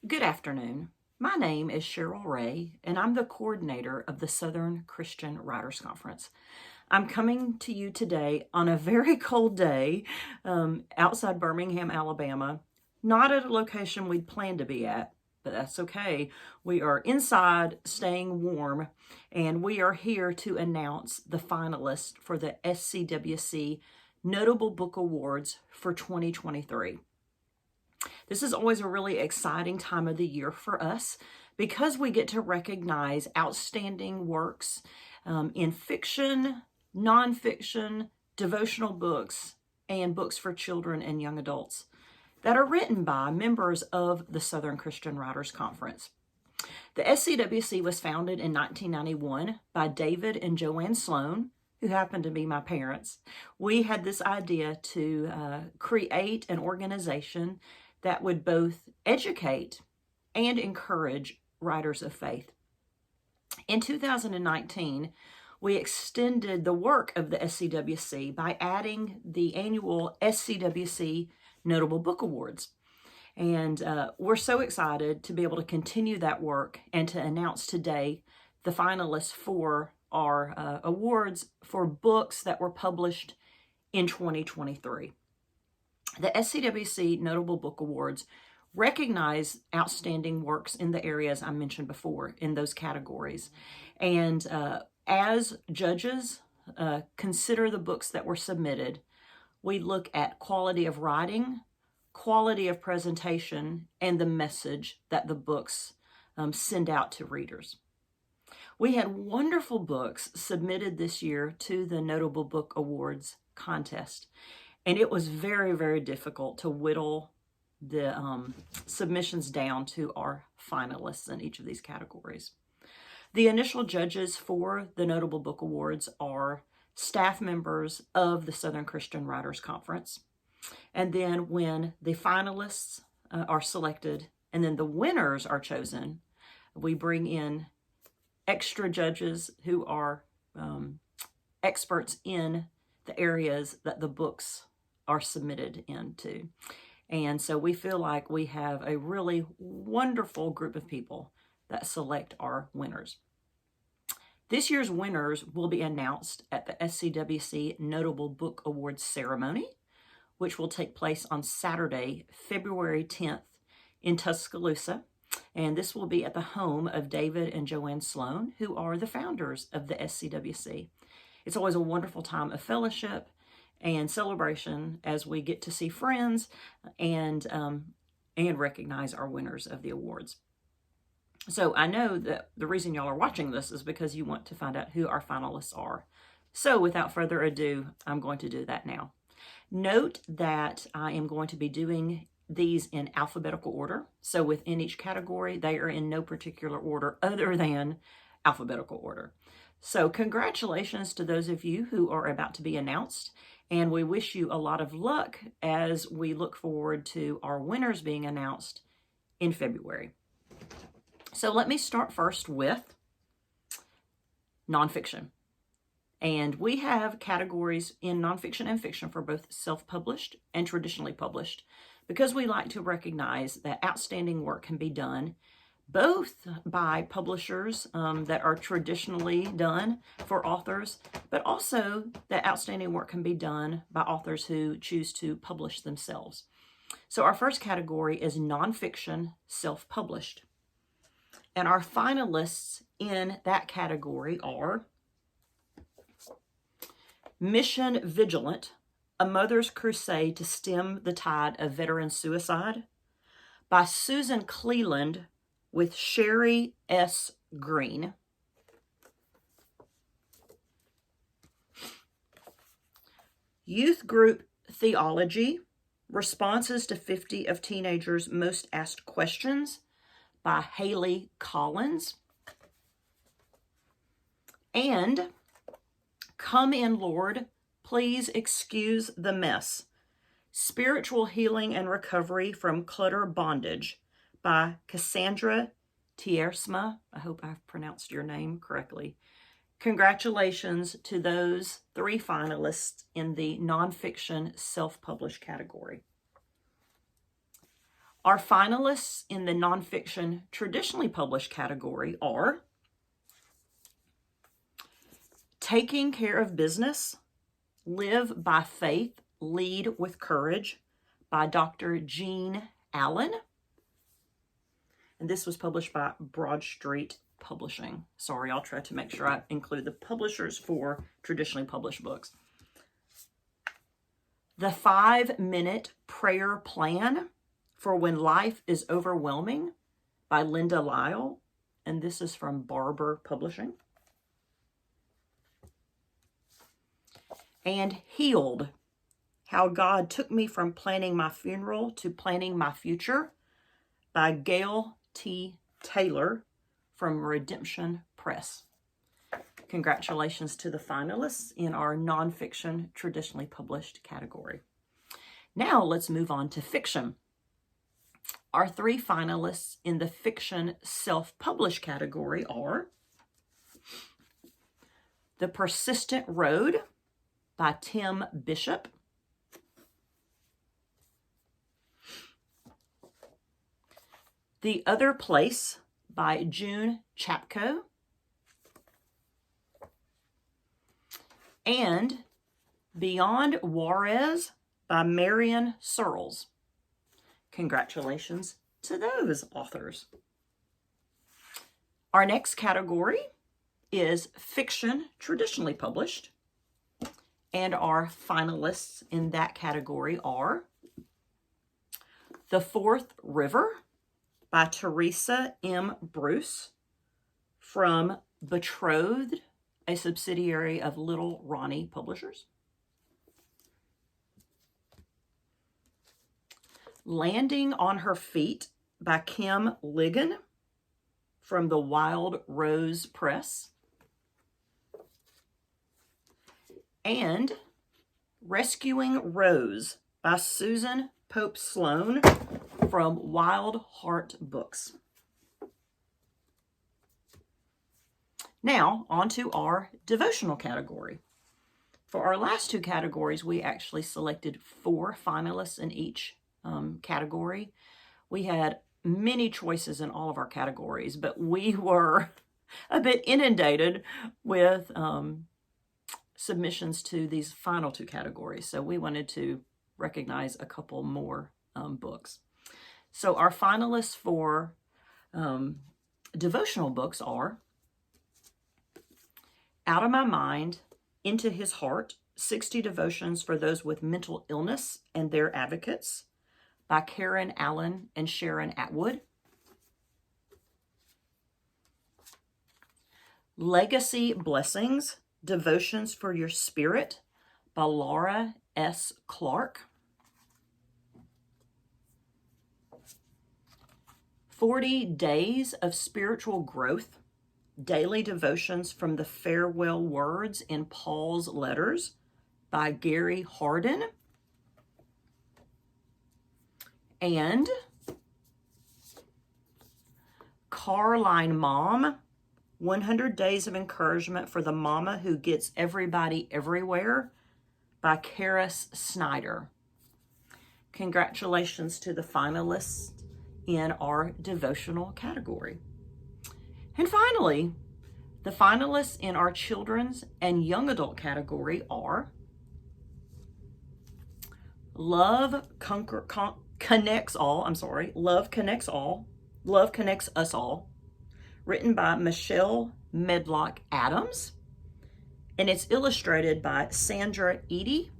Good afternoon. My name is Cheryl Ray, and I'm the coordinator of the Southern Christian Writers Conference. I'm coming to you today on a very cold day outside Birmingham, Alabama, not at a location we'd planned to be at, but that's okay. We are inside, staying warm, and we are here to announce the finalists for the SCWC Notable Book Awards for 2023. This is always a really exciting time of the year for us because we get to recognize outstanding works in fiction, nonfiction, devotional books, and books for children and young adults that are written by members of the Southern Christian Writers Conference. The SCWC was founded in 1991 by David and Joanne Sloan, who happened to be my parents. We had this idea to create an organization that would both educate and encourage writers of faith. In 2019, we extended the work of the SCWC by adding the annual SCWC Notable Book Awards. And we're so excited to be able to continue that work and to announce today the finalists for our awards for books that were published in 2023. The SCWC Notable Book Awards recognize outstanding works in the areas I mentioned before in those categories. And as judges consider the books that were submitted, we look at quality of writing, quality of presentation, and the message that the books send out to readers. We had wonderful books submitted this year to the Notable Book Awards contest. And it was very, very difficult to whittle the submissions down to our finalists in each of these categories. The initial judges for the Notable Book Awards are staff members of the Southern Christian Writers Conference. And then when the finalists are selected and then the winners are chosen, we bring in extra judges who are experts in the areas that the books are submitted into. And so we feel like we have a really wonderful group of people that select our winners. This year's winners will be announced at the SCWC Notable Book Awards ceremony, which will take place on Saturday, February 10th in Tuscaloosa. And this will be at the home of David and Joanne Sloan, who are the founders of the SCWC. It's always a wonderful time of fellowship and celebration as we get to see friends and recognize our winners of the awards. So I know that the reason y'all are watching this is because you want to find out who our finalists are. So without further ado, I'm going to do that now. Note that I am going to be doing these in alphabetical order. So within each category, they are in no particular order other than alphabetical order. So congratulations to those of you who are about to be announced. And we wish you a lot of luck as we look forward to our winners being announced in February. So let me start first with nonfiction. And we have categories in nonfiction and fiction for both self-published and traditionally published because we like to recognize that outstanding work can be done both by publishers that are traditionally done for authors, but also that outstanding work can be done by authors who choose to publish themselves. So our first category is nonfiction self-published. And our finalists in that category are Mission Vigilant, A Mother's Crusade to Stem the Tide of Veteran Suicide by Susan Cleland with Sherry S. Green. Youth Group Theology, Responses to 50 of Teenagers' Most Asked Questions by Haley Collins. And Come in, Lord, Please Excuse the Mess, Spiritual Healing and Recovery from Clutter Bondage by Cassandra Tiersma. I hope I've pronounced your name correctly. Congratulations to those 3 finalists in the nonfiction self-published category. Our finalists in the nonfiction traditionally published category are Taking Care of Business, Live by Faith, Lead with Courage by Dr. Jean Allen. And this was published by Broad Street Publishing. Sorry, I'll try to make sure I include the publishers for traditionally published books. The 5-Minute Prayer Plan for When Life is Overwhelming by Linda Lyle. And this is from Barber Publishing. And Healed, How God Took Me from Planning My Funeral to Planning My Future by Gail T. Taylor from Redemption Press. Congratulations to the finalists in our nonfiction traditionally published category. Now let's move on to fiction. Our 3 finalists in the fiction self-published category are The Persistent Road by Tim Bishop, The Other Place by June Chapko, and Beyond Juarez by Marion Searles. Congratulations to those authors. Our next category is fiction traditionally published, and our finalists in that category are The Fourth River by Teresa M. Bruce from Betrothed, a subsidiary of Little Ronnie Publishers. Landing on Her Feet by Kim Ligon from the Wild Rose Press. And Rescuing Rose by Susan Pope Sloan from Wild Heart Books. Now, on to our devotional category. For our last 2 categories, we actually selected 4 finalists in each category. We had many choices in all of our categories, but we were a bit inundated with submissions to these final 2 categories. So we wanted to recognize a couple more books. So our finalists for devotional books are Out of My Mind, Into His Heart, 60 Devotions for Those with Mental Illness and Their Advocates by Karen Allen and Sharon Atwood. Legacy Blessings, Devotions for Your Spirit by Laura S. Clark. 40 Days of Spiritual Growth, Daily Devotions from the Farewell Words in Paul's Letters by Gary Hardin. And Carline Mom, 100 Days of Encouragement for the Mama Who Gets Everybody Everywhere by Karis Snyder. Congratulations to the finalists in our devotional category. And finally, the finalists in our children's and young adult category are Love Connects Us All, written by Michelle Medlock Adams, and it's illustrated by Sandra Eady.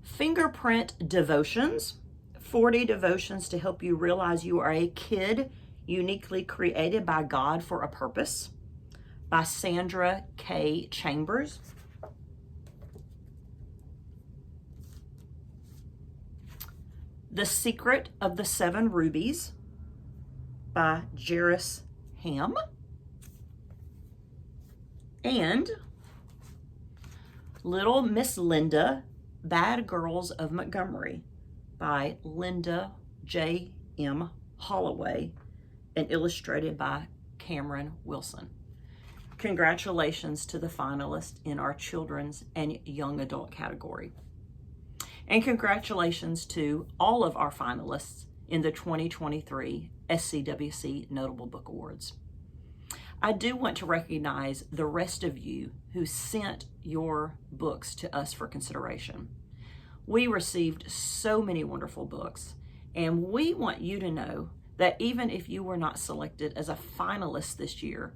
Fingerprint Devotions, 40 devotions to help you realize you are a kid uniquely created by God for a purpose, by Sandra K. Chambers. The Secret of the 7 Rubies by Jairus Ham. And Little Miss Linda, Bad Girls of Montgomery by Linda J. M. Holloway and illustrated by Cameron Wilson. Congratulations to the finalists in our children's and young adult category. And congratulations to all of our finalists in the 2023 SCWC Notable Book Awards. I do want to recognize the rest of you who sent your books to us for consideration. We received so many wonderful books, and we want you to know that even if you were not selected as a finalist this year,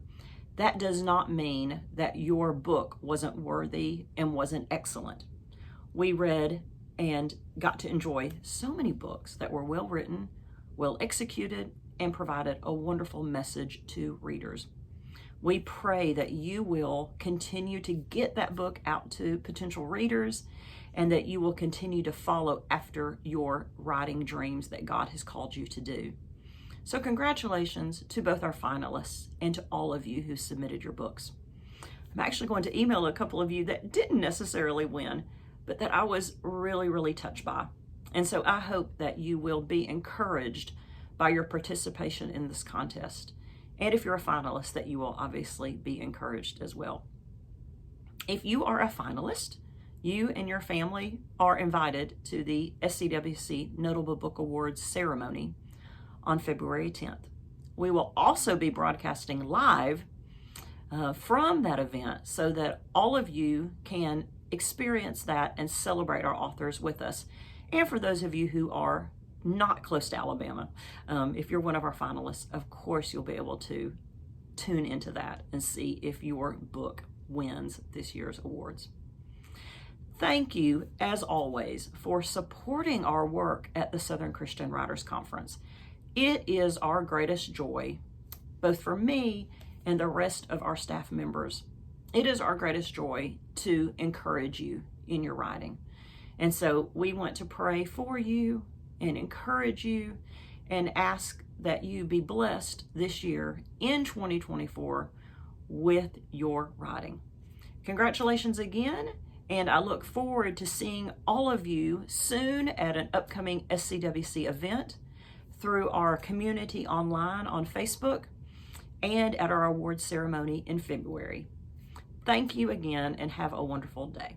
that does not mean that your book wasn't worthy and wasn't excellent. We read and got to enjoy so many books that were well written, well executed, and provided a wonderful message to readers. We pray that you will continue to get that book out to potential readers and that you will continue to follow after your writing dreams that God has called you to do. So congratulations to both our finalists and to all of you who submitted your books. I'm actually going to email a couple of you that didn't necessarily win, but that I was really, really touched by. And so I hope that you will be encouraged by your participation in this contest. And if you're a finalist, that you will obviously be encouraged as well. If you are a finalist, you and your family are invited to the SCWC Notable Book Awards ceremony on February 10th. We will also be broadcasting live from that event so that all of you can experience that and celebrate our authors with us. And for those of you who are not close to Alabama, if you're one of our finalists, of course you'll be able to tune into that and see if your book wins this year's awards. Thank you, as always, for supporting our work at the Southern Christian Writers Conference. It is our greatest joy, both for me and the rest of our staff members. It is our greatest joy to encourage you in your writing. And so we want to pray for you and encourage you and ask that you be blessed this year in 2024 with your writing. Congratulations again, and I look forward to seeing all of you soon at an upcoming SCWC event, through our community online on Facebook, and at our awards ceremony in February. Thank you again, and have a wonderful day.